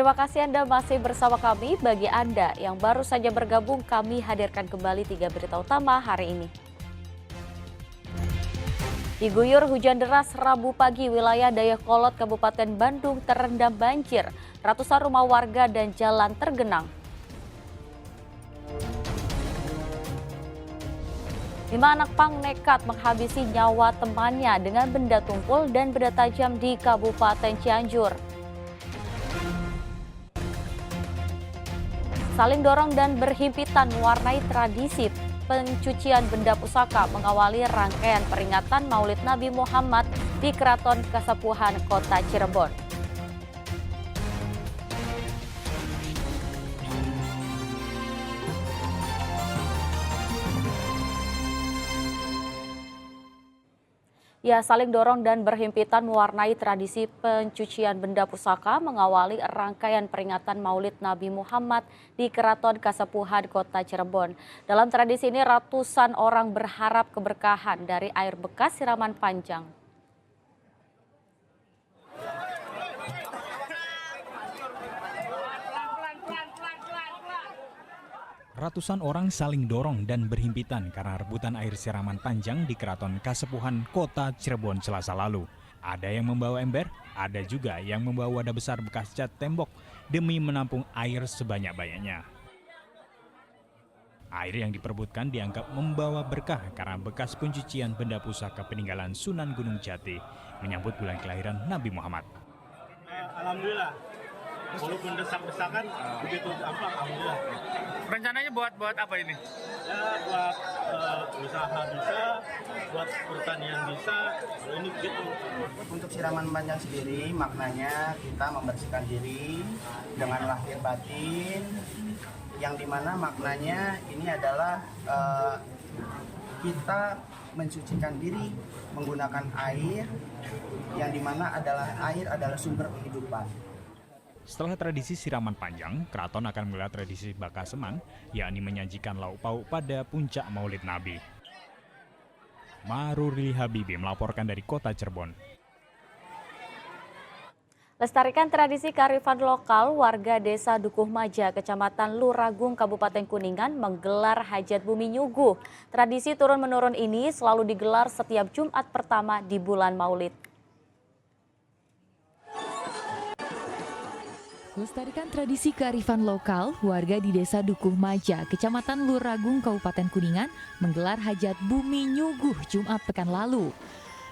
Terima kasih Anda masih bersama kami. Bagi Anda yang baru saja bergabung, kami hadirkan kembali 3 berita utama hari ini. Diguyur hujan deras Rabu pagi, wilayah Dayakolot, Kabupaten Bandung terendam banjir. Ratusan rumah warga dan jalan tergenang. 5 anak pang nekat menghabisi nyawa temannya dengan benda tumpul dan benda tajam di Kabupaten Cianjur. Saling dorong dan berhimpitan mewarnai tradisi pencucian benda pusaka mengawali rangkaian peringatan Maulid Nabi Muhammad di Keraton Kasepuhan Kota Cirebon. Ya, saling dorong dan berhimpitan mewarnai tradisi pencucian benda pusaka mengawali rangkaian peringatan Maulid Nabi Muhammad di Keraton Kasepuhan Kota Cirebon. Dalam tradisi ini ratusan orang berharap keberkahan dari air bekas siraman panjang. Ratusan orang saling dorong dan berhimpitan karena rebutan air siraman panjang di Keraton Kasepuhan Kota Cirebon Selasa lalu. Ada yang membawa ember, ada juga yang membawa wadah besar bekas cat tembok demi menampung air sebanyak-banyaknya. Air yang diperebutkan dianggap membawa berkah karena bekas pencucian benda pusaka peninggalan Sunan Gunung Jati menyambut bulan kelahiran Nabi Muhammad. Alhamdulillah. Walaupun desak-desakan begitu alhamdulillah. Rencananya buat apa ini? Ya buat usaha bisa, buat pertanian bisa, ini gitu. Untuk siraman panjang sendiri maknanya kita membersihkan diri dengan lahir batin, yang dimana maknanya ini adalah kita mensucikan diri menggunakan air, yang dimana air adalah sumber kehidupan. Setelah tradisi siraman panjang, keraton akan menggelar tradisi bakaseman, yakni menyajikan lauk pauk pada puncak Maulid Nabi. Maruri Habibi melaporkan dari Kota Cirebon. Lestarikan tradisi kearifan lokal, warga Desa Dukuh Maja, Kecamatan Luragung, Kabupaten Kuningan menggelar Hajat Bumi Nyuguh. Tradisi turun-menurun ini selalu digelar setiap Jumat pertama di bulan Maulid. Lestarikan tradisi kearifan lokal, warga di Desa Dukuh Maja, Kecamatan Luragung, Kabupaten Kuningan menggelar Hajat Bumi Nyuguh Jumat pekan lalu.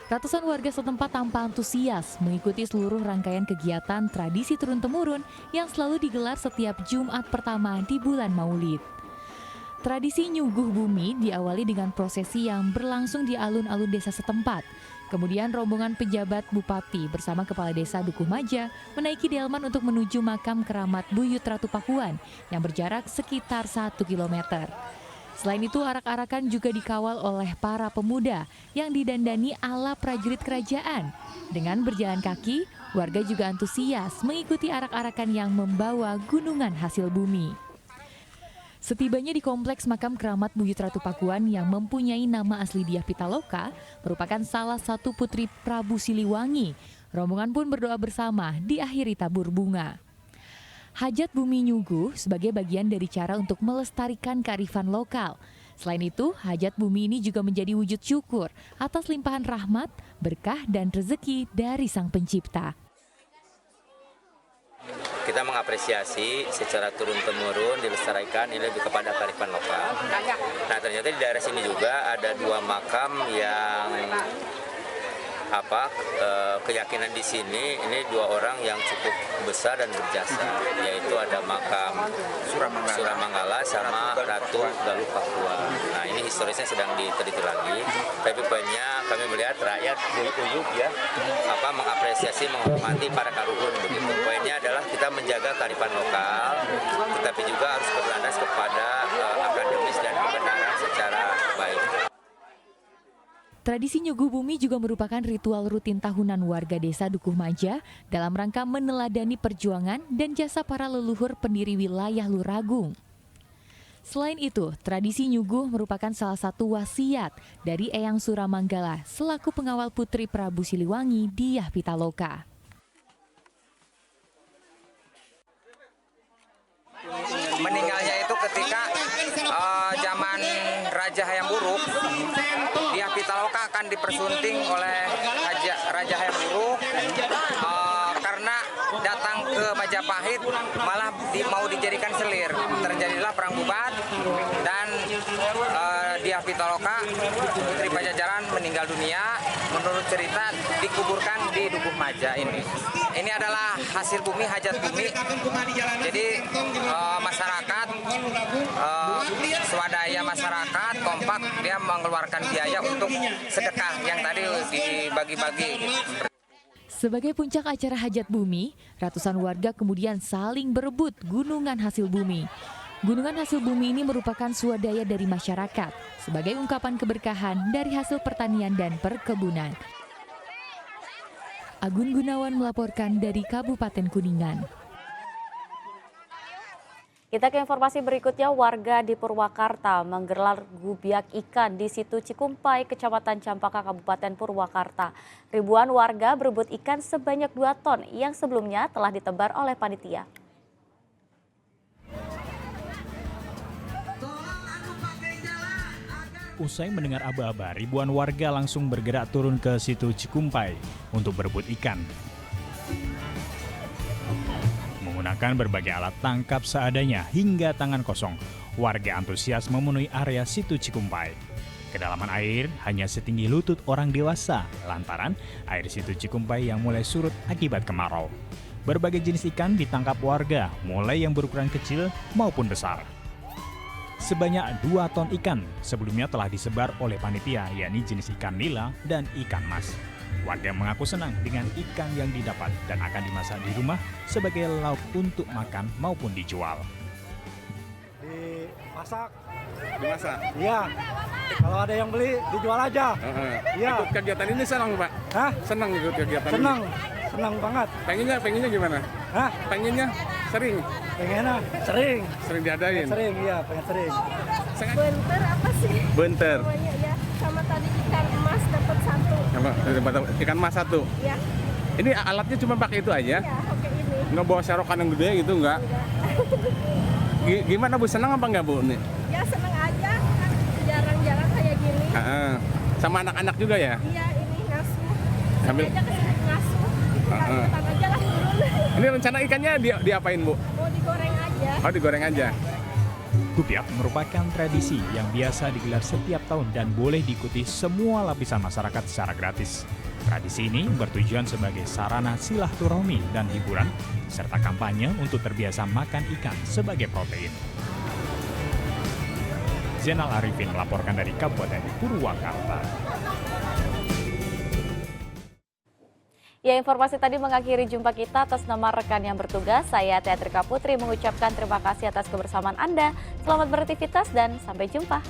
Ratusan warga setempat tanpa antusias mengikuti seluruh rangkaian kegiatan tradisi turun-temurun yang selalu digelar setiap Jumat pertama di bulan Maulid. Tradisi nyuguh bumi diawali dengan prosesi yang berlangsung di alun-alun desa setempat. Kemudian rombongan pejabat bupati bersama kepala desa Dukuh Maja menaiki delman untuk menuju makam keramat Buyut Ratu Pakuan yang berjarak sekitar 1 km. Selain itu, arak-arakan juga dikawal oleh para pemuda yang didandani ala prajurit kerajaan. Dengan berjalan kaki, warga juga antusias mengikuti arak-arakan yang membawa gunungan hasil bumi. Setibanya di kompleks makam keramat Buyut Ratu Pakuan yang mempunyai nama asli Diah Pitaloka, merupakan salah satu putri Prabu Siliwangi. Rombongan pun berdoa bersama diakhiri tabur bunga. Hajat Bumi Nyuguh sebagai bagian dari cara untuk melestarikan kearifan lokal. Selain itu, hajat bumi ini juga menjadi wujud syukur atas limpahan rahmat, berkah, dan rezeki dari Sang Pencipta. Kita mengapresiasi secara turun-temurun dilestarikan ini lebih kepada kearifan lokal. Nah, ternyata di daerah sini juga ada 2 makam yang keyakinan di sini ini 2 orang yang cukup besar dan berjasa, yaitu ada makam Suramanggala sama Ratu Galuh Papua. Nah, ini historisnya sedang diteliti lagi, tapi poinnya kami melihat rakyat uyuk ya mengapresiasi, menghormati para karuhun begitu. Poinnya adalah kita menjaga kearifan lokal, tetapi juga harus berlandas kepada akademis dan kebenaran secara baik. Tradisi nyuguh bumi juga merupakan ritual rutin tahunan warga desa Dukuh Maja dalam rangka meneladani perjuangan dan jasa para leluhur pendiri wilayah Luragung. Selain itu, tradisi nyuguh merupakan salah satu wasiat dari Eyang Suramanggala selaku pengawal putri Prabu Siliwangi Diah Pitaloka. Raja Hayam Buruk, Dia Pitaloka akan dipersunting oleh Raja Hayam Buruk karena datang ke Majapahit malah mau dijadikan selir. Terjadilah perang bubat dan Dia Pitaloka, Putri Pajajaran, meninggal dunia. Menurut cerita dikuburkan di Dukuh Maja ini. Ini adalah hasil bumi, hajat bumi. Jadi masyarakat, swadaya masyarakat kompak, dia mengeluarkan biaya untuk sedekah yang tadi dibagi-bagi. Sebagai puncak acara hajat bumi, ratusan warga kemudian saling berebut gunungan hasil bumi. Gunungan hasil bumi ini merupakan swadaya dari masyarakat sebagai ungkapan keberkahan dari hasil pertanian dan perkebunan. Agun Gunawan melaporkan dari Kabupaten Kuningan. Kita ke informasi berikutnya, warga di Purwakarta menggelar gubiak ikan di situ Cikumpai, Kecamatan Campaka, Kabupaten Purwakarta. Ribuan warga berebut ikan sebanyak 2 ton yang sebelumnya telah ditebar oleh panitia. Usai mendengar aba-aba, ribuan warga langsung bergerak turun ke situ Cikumpai untuk berebut ikan. Menggunakan berbagai alat tangkap seadanya hingga tangan kosong, warga antusias memenuhi area situ Cikumpai. Kedalaman air hanya setinggi lutut orang dewasa lantaran air situ Cikumpai yang mulai surut akibat kemarau. Berbagai jenis ikan ditangkap warga, mulai yang berukuran kecil maupun besar. Sebanyak 2 ton ikan sebelumnya telah disebar oleh panitia, yakni jenis ikan nila dan ikan mas. Warga mengaku senang dengan ikan yang didapat dan akan dimasak di rumah sebagai lauk untuk makan maupun dijual. Dimasak? Iya. Kalau ada yang beli, dijual aja. Iya. Ikut kegiatan ini senang, Pak? Hah? Senang ikut kegiatan Senang. ini? Senang banget. Pengennya gimana? Hah? Pengennya sering? Pengennya sering. Sering diadain? Sering, iya. Pengen sering. Benter apa sih? Benter. Namanya ya. Sama tadi ikan emas dapat 1. Ikan mas 1? Iya. Ini alatnya cuma pakai itu aja? Iya, oke ini. Nggak bawa serokan yang gede gitu, enggak? Gimana Bu, senang apa enggak Bu? Nih? Ya seneng aja, kan jarang-jarang kayak gini. Sama anak-anak juga ya? Iya, ini ngasuh. Sambil Sampai aja kesini ngasuh. Ikutan aja lah turun. Ini rencana ikannya diapain Bu? Mau digoreng aja. Oh, digoreng aja. Gubiak merupakan tradisi yang biasa digelar setiap tahun dan boleh diikuti semua lapisan masyarakat secara gratis. Tradisi ini bertujuan sebagai sarana silaturahmi dan hiburan, serta kampanye untuk terbiasa makan ikan sebagai protein. Zainal Arifin melaporkan dari Kabupaten Purwakarta. Ya, informasi tadi mengakhiri jumpa kita. Atas nama rekan yang bertugas, saya Teatrika Putri mengucapkan terima kasih atas kebersamaan Anda. Selamat beraktivitas dan sampai jumpa.